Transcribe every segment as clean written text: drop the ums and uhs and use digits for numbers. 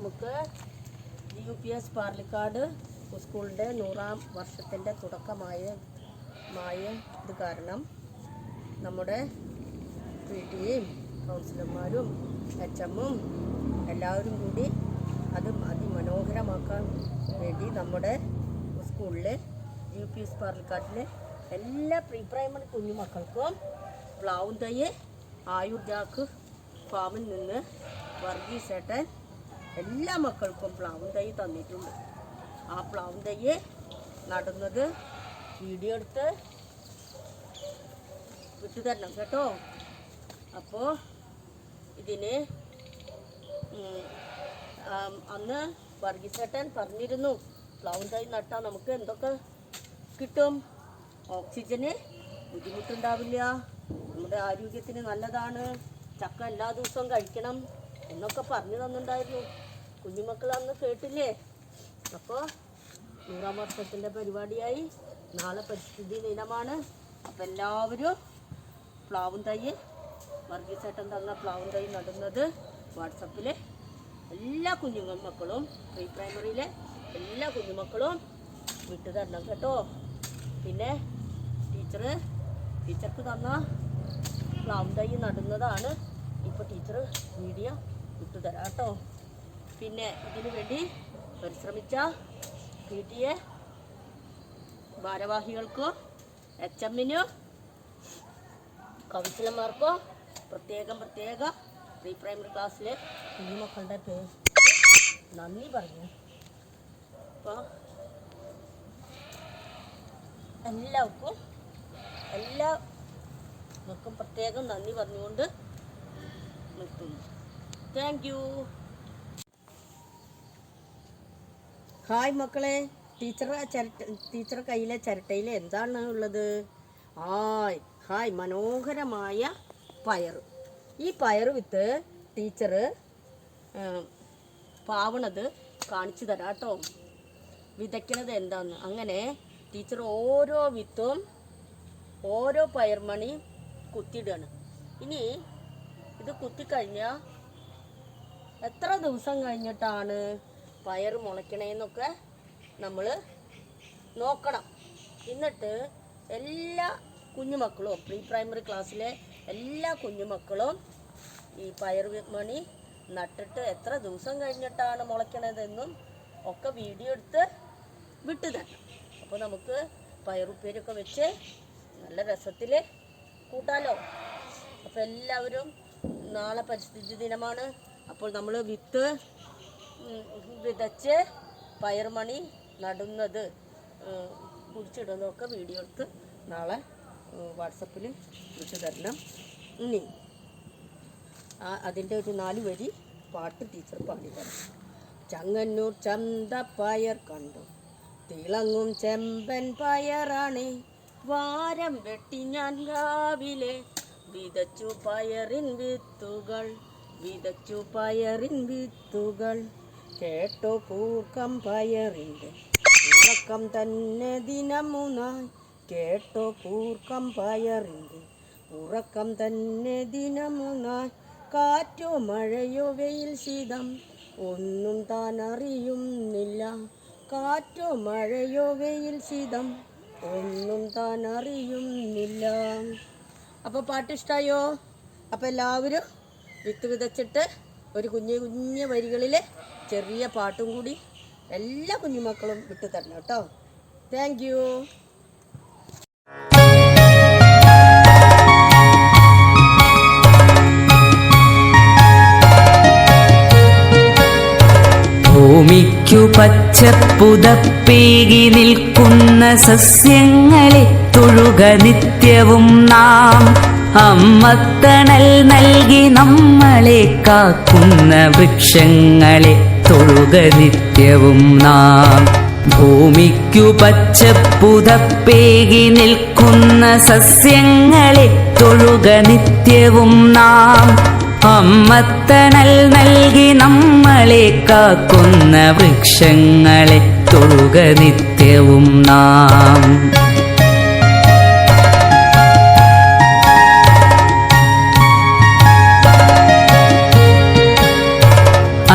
നമുക്ക് UPS പാർലിക്കാട് സ്കൂളിൻ്റെ 100-ാം വർഷത്തിൻ്റെ തുടക്കമായ ഇത് കാരണം നമ്മുടെ PTയും കൗൺസിലർമാരും HMും എല്ലാവരും കൂടി അത് അതിമനോഹരമാക്കാൻ വേണ്ടി നമ്മുടെ സ്കൂളിലെ UPS പാർലിക്കാട്ടിലെ എല്ലാ പ്രീ പ്രൈമറി കുഞ്ഞുമക്കൾക്കും പ്ലാവും തൈ ആയുർജാക്ക് ഫാമിൽ നിന്ന് വർഗീസേട്ടൻ എല്ലാ മക്കൾക്കും പ്ലാവും തൈ തന്നിട്ടുണ്ട്. ആ പ്ലാവും തൈ നടുന്നത് വീഡിയോ എടുത്ത് വിട്ടു തരണം കേട്ടോ. അപ്പോൾ ഇതിന് അന്ന് വർഗീസേട്ടൻ പറഞ്ഞിരുന്നു, പ്ലാവും തൈ നട്ടാൽ നമുക്ക് എന്തൊക്കെ കിട്ടും, ഓക്സിജന് ബുദ്ധിമുട്ടുണ്ടാവില്ല, നമ്മുടെ ആരോഗ്യത്തിന് നല്ലതാണ്, ചക്ക എല്ലാ ദിവസവും കഴിക്കണം എന്നൊക്കെ പറഞ്ഞു തന്നിട്ടുണ്ടായിരുന്നു. കുഞ്ഞുമക്കൾ അന്ന് കേട്ടില്ലേ. അപ്പോൾ 100-ാം വർഷത്തിൻ്റെ പരിപാടിയായി നാളെ പരിസ്ഥിതി ദിനമാണ്. അപ്പം എല്ലാവരും പ്ലാവും തൈ വർഗീസേട്ടൻ തന്ന പ്ലാവും തൈ നടുന്നത് വാട്സപ്പിൽ എല്ലാ കുഞ്ഞുമക്കളും പ്രീ പ്രൈമറിയിലെ എല്ലാ കുഞ്ഞുമക്കളും വിട്ടു തരണം കേട്ടോ. പിന്നെ ടീച്ചർക്ക് തന്ന പ്ലാവും തൈ നടുന്നതാണ് ഇപ്പോൾ ടീച്ചർ വീഡിയോ വിട്ടു തരാം കേട്ടോ. പിന്നെ ഇതിനു വേണ്ടി പരിശ്രമിച്ച PTA ഭാരവാഹികൾക്കോ HMനോ കൗൺസിലർമാർക്കോ പ്രത്യേക പ്രീ പ്രൈമറി ക്ലാസ്സിലെ കുഞ്ഞുമക്കളുടെ പേര് നന്ദി പറഞ്ഞു. അപ്പോൾ എല്ലാവർക്കും പ്രത്യേകം നന്ദി പറഞ്ഞുകൊണ്ട് നിർത്തുന്നു. Thank you. ഹായ് മക്കളെ, ടീച്ചർ കയ്യിലെ ചിരട്ടയിൽ എന്താണ് ഉള്ളത്? ഹായ് മനോഹരമായ പയർ. ഈ പയർ വിത്ത് ടീച്ചർ പാവണത് കാണിച്ചു തരാം കേട്ടോ, വിതയ്ക്കണത് എന്താന്ന്. അങ്ങനെ ടീച്ചർ ഓരോ വിത്തും ഓരോ പയർമണി കുത്തിയിടുകയാണ്. ഇനി ഇത് കുത്തിക്കഴിഞ്ഞാൽ എത്ര ദിവസം കഴിഞ്ഞിട്ടാണ് പയർ മുളയ്ക്കണേന്നൊക്കെ നമ്മൾ നോക്കണം. എന്നിട്ട് എല്ലാ കുഞ്ഞുമക്കളും പ്രീ പ്രൈമറി ക്ലാസ്സിലെ എല്ലാ കുഞ്ഞുമക്കളും ഈ പയർ മണി നട്ടിട്ട് എത്ര ദിവസം കഴിഞ്ഞിട്ടാണ് മുളയ്ക്കണതെന്നും ഒക്കെ വീഡിയോ എടുത്ത് വിട്ടു തരണം. അപ്പോൾ നമുക്ക് പയറുപ്പേരൊക്കെ വെച്ച് നല്ല രസത്തിൽ കൂട്ടാലോ. അപ്പോൾ എല്ലാവരും നാളെ പരിസ്ഥിതി ദിനമാണ്. അപ്പോൾ നമ്മൾ വിത്ത് വിതച്ച് പയർമണി നടുന്നത് കുഴിച്ചിടുന്നതൊക്കെ വീഡിയോ എടുത്ത് നാളെ വാട്സപ്പിൽ വിട്ടു തരണം. ഇനി അതിൻ്റെ ഒരു 4 വരി പാട്ട് ടീച്ചർ പാടിത്തരാം. ചങ്ങന്നൂർ ചന്തപ്പയർ കണ്ടു തിളങ്ങും ചെമ്പൻ പയറാണ്, വാരം വെട്ടി ഞാൻ രാവിലെ വിതച്ചു പയറിൻ വിത്തുകൾ കേട്ടോ കൂർക്കം പയറിൻ്റെ ഉറക്കം തന്നെ ദിനമുനായി, കേട്ടോ കൂർക്കം പയറിൻ്റെ ഉറക്കം തന്നെ ദിനമുനായി, കാറ്റോ മഴയോ വെയിൽ ശീതം ഒന്നും താൻ അറിയുന്നില്ല, കാറ്റോ മഴയോ വെയിൽ ശീതം ഒന്നും താൻ അറിയുന്നില്ല. അപ്പോൾ പാട്ട് ഇഷ്ടമായോ? അപ്പോൾ എല്ലാവരും വിത്ത് വിതച്ചിട്ട് ഒരു കുഞ്ഞു വരികളിൽ ചെറിയ പാട്ടും കൂടി എല്ലാ കുഞ്ഞുമക്കളും വിട്ടു തരണം കേട്ടോ. Thank you. ഭൂമിക്കു പച്ചപ്പുതപ്പേകി നിൽക്കുന്ന സസ്യങ്ങളെ തൊഴുക നിത്യവും നാം, അമ്മത്തണൽ നൽകി നമ്മളെ കാക്കുന്ന വൃക്ഷങ്ങളെ തൊഴുക നിത്യവും നാം. ഭൂമിക്കു പച്ചപ്പുതപ്പേകി നിൽക്കുന്ന സസ്യങ്ങളെ തൊഴുക നിത്യവും നാം, അമ്മത്തണൽ നൽകി നമ്മളെ കാക്കുന്ന വൃക്ഷങ്ങളെ തൊഴുക നിത്യവും നാം.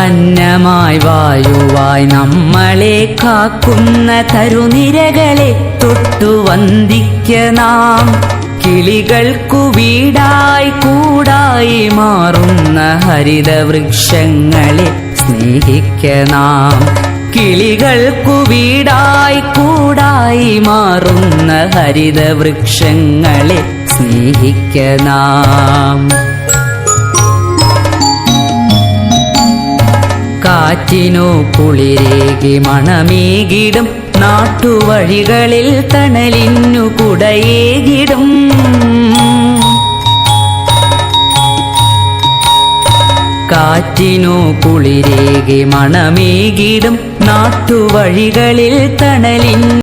അന്നമായി വായുവായി നമ്മളെ കാക്കുന്ന തരുനിരകളെ തൊട്ടു വന്ദിക്ക നാം. കിളികൾക്കു വീടായി കൂടായി മാറുന്ന ഹരിതവൃക്ഷങ്ങളെ സ്നേഹിക്ക നാം. കിളികൾക്കു വീടായി കൂടായി മാറുന്ന ഹരിതവൃക്ഷങ്ങളെ സ്നേഹിക്ക നാം. കാറ്റിനു കുളിരേകി മണമേകിടും നാട്ടുവഴികളിൽ തണലിന്നു കുടയേകിടും. കാറ്റിനു കുളിരേകി മണമേകിടും നാട്ടുവഴികളിൽ തണലിൻ